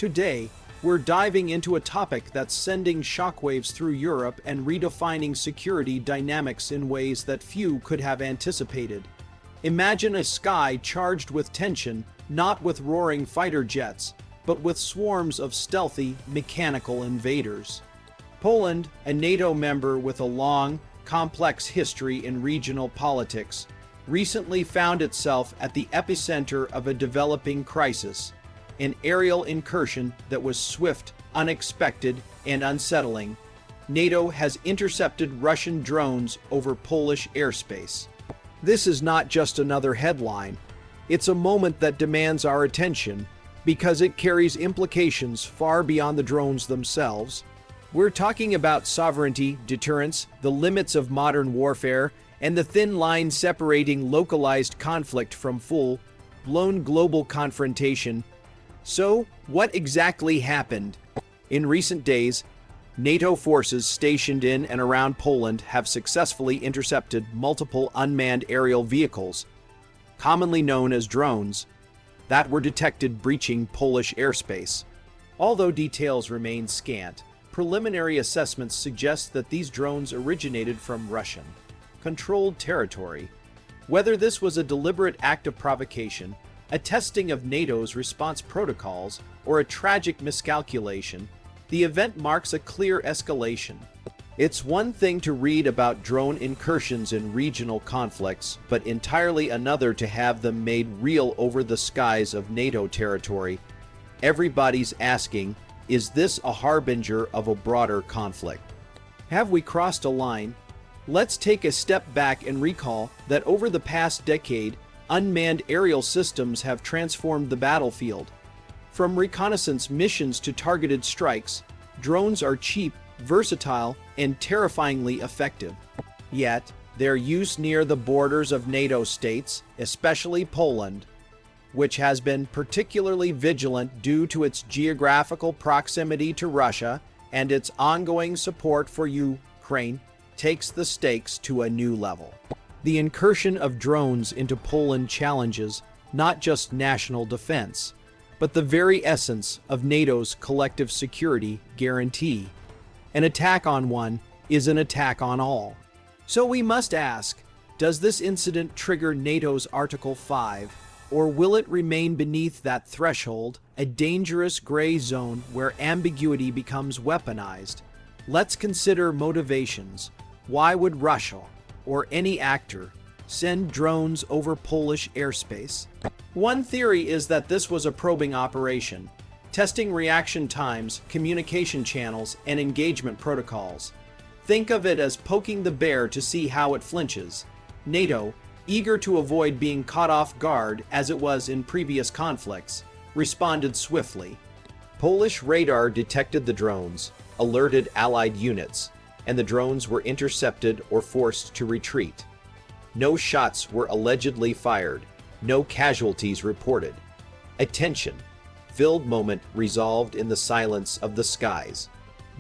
Today, we're diving into a topic that's sending shockwaves through Europe and redefining security dynamics in ways that few could have anticipated. Imagine a sky charged with tension, not with roaring fighter jets, but with swarms of stealthy, mechanical invaders. Poland, a NATO member with a long, complex history in regional politics, recently found itself at the epicenter of a developing crisis, an aerial incursion that was swift, unexpected, and unsettling. NATO has intercepted Russian drones over Polish airspace. This is not just another headline. It's a moment that demands our attention because it carries implications far beyond the drones themselves. We're talking about sovereignty, deterrence, the limits of modern warfare, and the thin line separating localized conflict from full-blown global confrontation. So, what exactly happened? In recent days, NATO forces stationed in and around Poland have successfully intercepted multiple unmanned aerial vehicles, commonly known as drones, that were detected breaching Polish airspace. Although details remain scant, preliminary assessments suggest that these drones originated from Russian-controlled territory. Whether this was a deliberate act of provocation, a testing of NATO's response protocols, or a tragic miscalculation, the event marks a clear escalation. It's one thing to read about drone incursions in regional conflicts, but entirely another to have them made real over the skies of NATO territory. Everybody's asking, is this a harbinger of a broader conflict? Have we crossed a line? Let's take a step back and recall that over the past decade, unmanned aerial systems have transformed the battlefield. From reconnaissance missions to targeted strikes, drones are cheap, versatile, and terrifyingly effective. Yet, their use near the borders of NATO states, especially Poland, which has been particularly vigilant due to its geographical proximity to Russia and its ongoing support for Ukraine, takes the stakes to a new level. The incursion of drones into Poland challenges not just national defense, but the very essence of NATO's collective security guarantee. An attack on one is an attack on all. So we must ask, does this incident trigger NATO's Article 5, or will it remain beneath that threshold, a dangerous gray zone where ambiguity becomes weaponized? Let's consider motivations. Why would Russia, or any actor, send drones over Polish airspace? One theory is that this was a probing operation, testing reaction times, communication channels, and engagement protocols. Think of it as poking the bear to see how it flinches. NATO, eager to avoid being caught off guard as it was in previous conflicts, responded swiftly. Polish radar detected the drones, alerted Allied units, and the drones were intercepted or forced to retreat. No shots were allegedly fired, no casualties reported. A tension-filled moment resolved in the silence of the skies.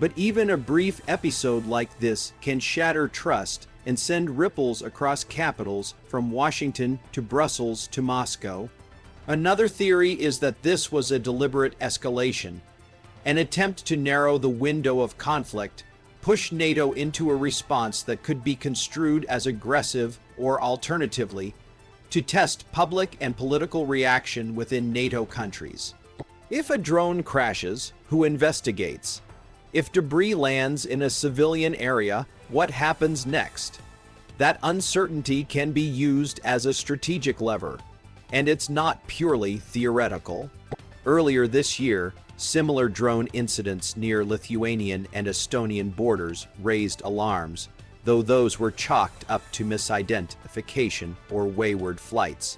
But even a brief episode like this can shatter trust and send ripples across capitals from Washington to Brussels to Moscow. Another theory is that this was a deliberate escalation, an attempt to narrow the window of conflict, push NATO into a response that could be construed as aggressive or alternatively, to test public and political reaction within NATO countries. If a drone crashes, who investigates? If debris lands in a civilian area, what happens next? That uncertainty can be used as a strategic lever, and it's not purely theoretical. Earlier this year, similar drone incidents near Lithuanian and Estonian borders raised alarms, though those were chalked up to misidentification or wayward flights.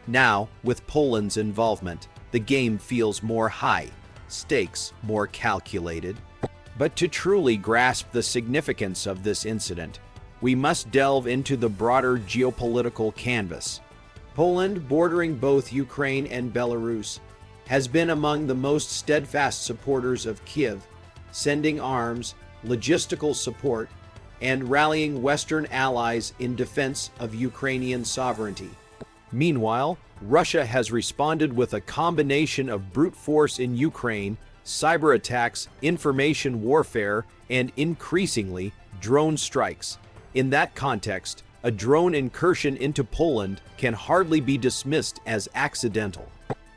Now, with Poland's involvement, the game feels more high, stakes more calculated. But to truly grasp the significance of this incident, we must delve into the broader geopolitical canvas. Poland, bordering both Ukraine and Belarus, has been among the most steadfast supporters of Kyiv, sending arms, logistical support, and rallying Western allies in defense of Ukrainian sovereignty. Meanwhile, Russia has responded with a combination of brute force in Ukraine, cyber attacks, information warfare, and increasingly, drone strikes. In that context, a drone incursion into Poland can hardly be dismissed as accidental.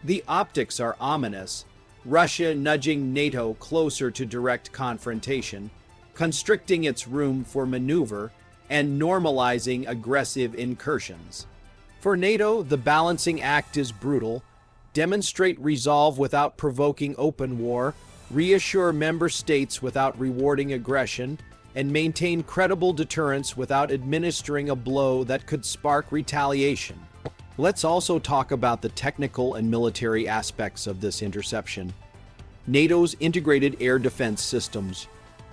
The optics are ominous, Russia nudging NATO closer to direct confrontation, constricting its room for maneuver, and normalizing aggressive incursions. For NATO, the balancing act is brutal: demonstrate resolve without provoking open war, reassure member states without rewarding aggression, and maintain credible deterrence without administering a blow that could spark retaliation. Let's also talk about the technical and military aspects of this interception. NATO's integrated air defense systems,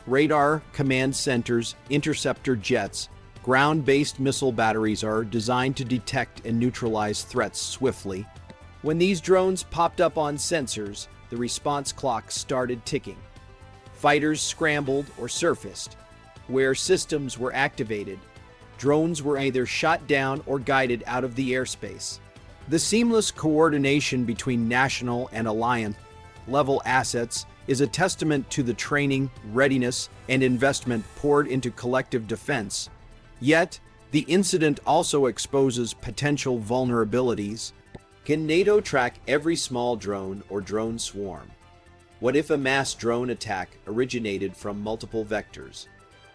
radar, command centers, interceptor jets, ground-based missile batteries are designed to detect and neutralize threats swiftly. When these drones popped up on sensors, the response clock started ticking. Fighters scrambled or surfaced. Where systems were activated, drones were either shot down or guided out of the airspace. The seamless coordination between national and alliance-level assets is a testament to the training, readiness, and investment poured into collective defense. Yet, the incident also exposes potential vulnerabilities. Can NATO track every small drone or drone swarm? What if a mass drone attack originated from multiple vectors?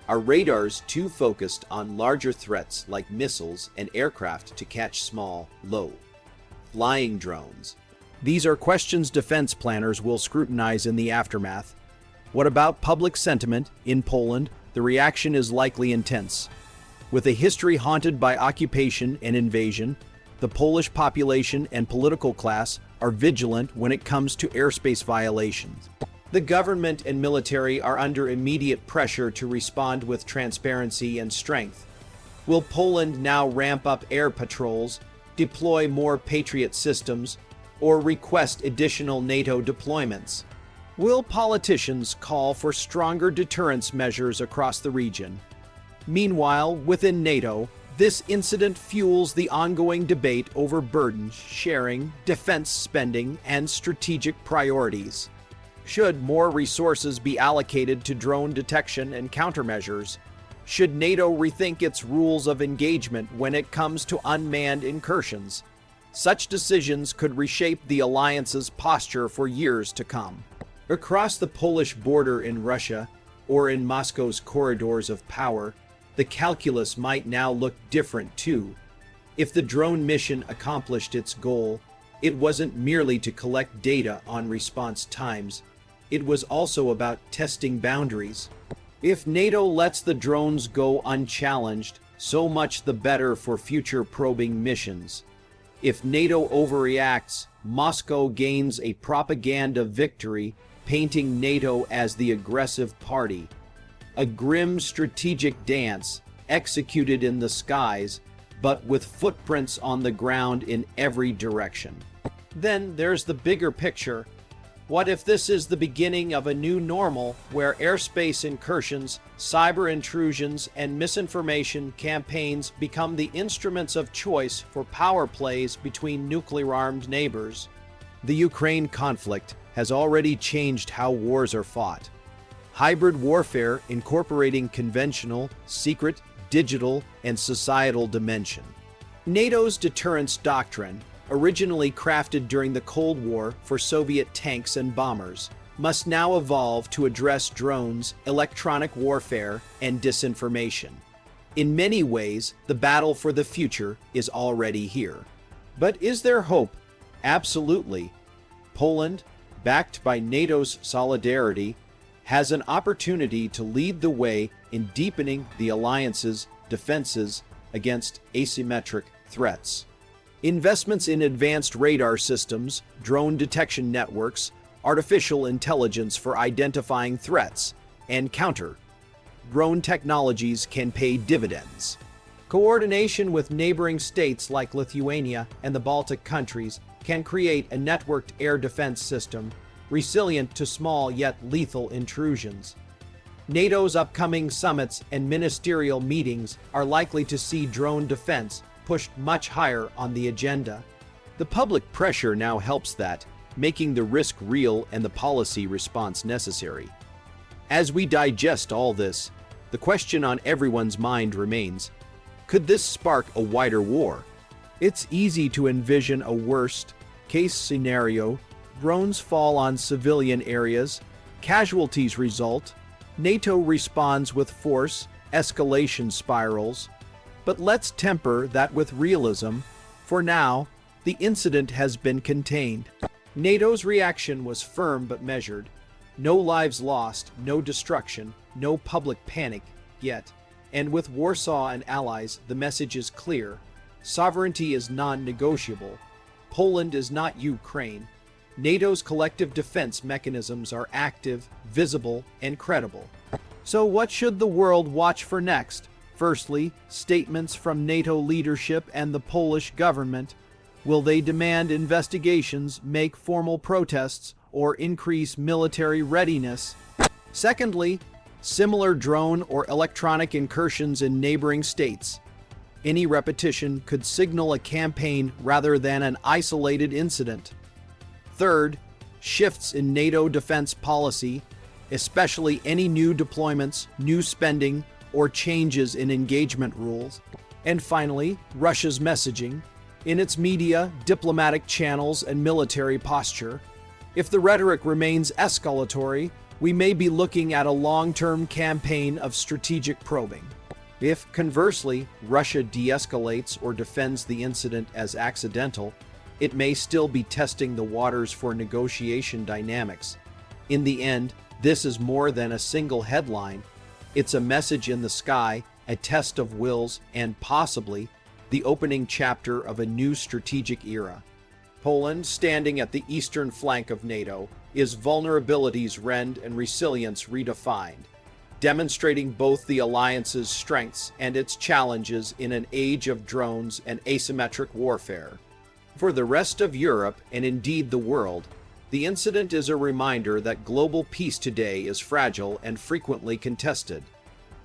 Are radars too focused on larger threats like missiles and aircraft to catch small, low-flying drones? These are questions defense planners will scrutinize in the aftermath. What about public sentiment? In Poland, the reaction is likely intense. With a history haunted by occupation and invasion, the Polish population and political class are vigilant when it comes to airspace violations. The government and military are under immediate pressure to respond with transparency and strength. Will Poland now ramp up air patrols, deploy more Patriot systems, or request additional NATO deployments? Will politicians call for stronger deterrence measures across the region? Meanwhile, within NATO, this incident fuels the ongoing debate over burden sharing, defense spending, and strategic priorities. Should more resources be allocated to drone detection and countermeasures? Should NATO rethink its rules of engagement when it comes to unmanned incursions? Such decisions could reshape the alliance's posture for years to come. Across the Polish border in Russia, or in Moscow's corridors of power, the calculus might now look different too. If the drone mission accomplished its goal, it wasn't merely to collect data on response times. It was also about testing boundaries. If NATO lets the drones go unchallenged, so much the better for future probing missions. If NATO overreacts, Moscow gains a propaganda victory, painting NATO as the aggressive party. A grim strategic dance, executed in the skies, but with footprints on the ground in every direction. Then there's the bigger picture. What if this is the beginning of a new normal where airspace incursions, cyber intrusions, and misinformation campaigns become the instruments of choice for power plays between nuclear-armed neighbors? The Ukraine conflict has already changed how wars are fought. Hybrid warfare incorporating conventional, secret, digital, and societal dimension. NATO's deterrence doctrine, originally crafted during the Cold War for Soviet tanks and bombers, must now evolve to address drones, electronic warfare, and disinformation. In many ways, the battle for the future is already here. But is there hope? Absolutely. Poland, backed by NATO's solidarity, has an opportunity to lead the way in deepening the alliance's defenses against asymmetric threats. Investments in advanced radar systems, drone detection networks, artificial intelligence for identifying threats, and counter-drone technologies can pay dividends. Coordination with neighboring states like Lithuania and the Baltic countries can create a networked air defense system resilient to small yet lethal intrusions. NATO's upcoming summits and ministerial meetings are likely to see drone defense pushed much higher on the agenda. The public pressure now helps that, making the risk real and the policy response necessary. As we digest all this, the question on everyone's mind remains, could this spark a wider war? It's easy to envision a worst-case scenario. Drones fall on civilian areas, casualties result, NATO responds with force, escalation spirals. But let's temper that with realism. For now, the incident has been contained. NATO's reaction was firm but measured. No lives lost, no destruction, no public panic yet. And with Warsaw and allies, the message is clear. Sovereignty is non-negotiable. Poland is not Ukraine. NATO's collective defense mechanisms are active, visible, and credible. So what should the world watch for next? Firstly, statements from NATO leadership and the Polish government. Will they demand investigations, make formal protests, or increase military readiness? Secondly, similar drone or electronic incursions in neighboring states. Any repetition could signal a campaign rather than an isolated incident. Third, shifts in NATO defense policy, especially any new deployments, new spending, or changes in engagement rules. And finally, Russia's messaging, in its media, diplomatic channels, and military posture. If the rhetoric remains escalatory, we may be looking at a long-term campaign of strategic probing. If, conversely, Russia de-escalates or defends the incident as accidental, it may still be testing the waters for negotiation dynamics. In the end, this is more than a single headline. It's a message in the sky, a test of wills, and possibly the opening chapter of a new strategic era. Poland, standing at the eastern flank of NATO, is vulnerabilities rend and resilience redefined, demonstrating both the alliance's strengths and its challenges in an age of drones and asymmetric warfare. For the rest of Europe, and indeed the world, the incident is a reminder that global peace today is fragile and frequently contested,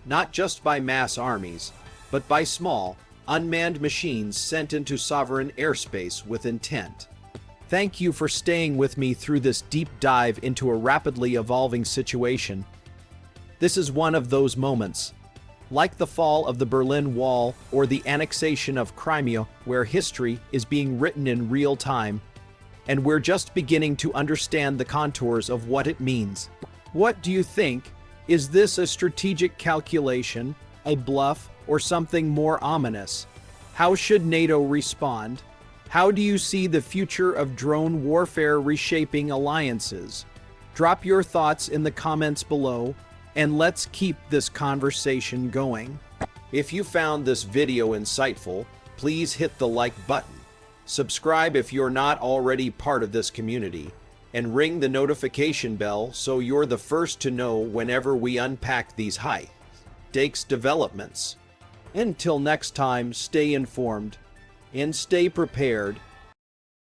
not just by mass armies, but by small, unmanned machines sent into sovereign airspace with intent. Thank you for staying with me through this deep dive into a rapidly evolving situation. This is one of those moments, like the fall of the Berlin Wall or the annexation of Crimea, where history is being written in real time, and we're just beginning to understand the contours of what it means. What do you think? Is this a strategic calculation, a bluff, or something more ominous? How should NATO respond? How do you see the future of drone warfare reshaping alliances? Drop your thoughts in the comments below, and let's keep this conversation going. If you found this video insightful, please hit the like button. Subscribe if you're not already part of this community, and ring the notification bell so you're the first to know whenever we unpack these high-stakes developments. Until next time, stay informed and stay prepared.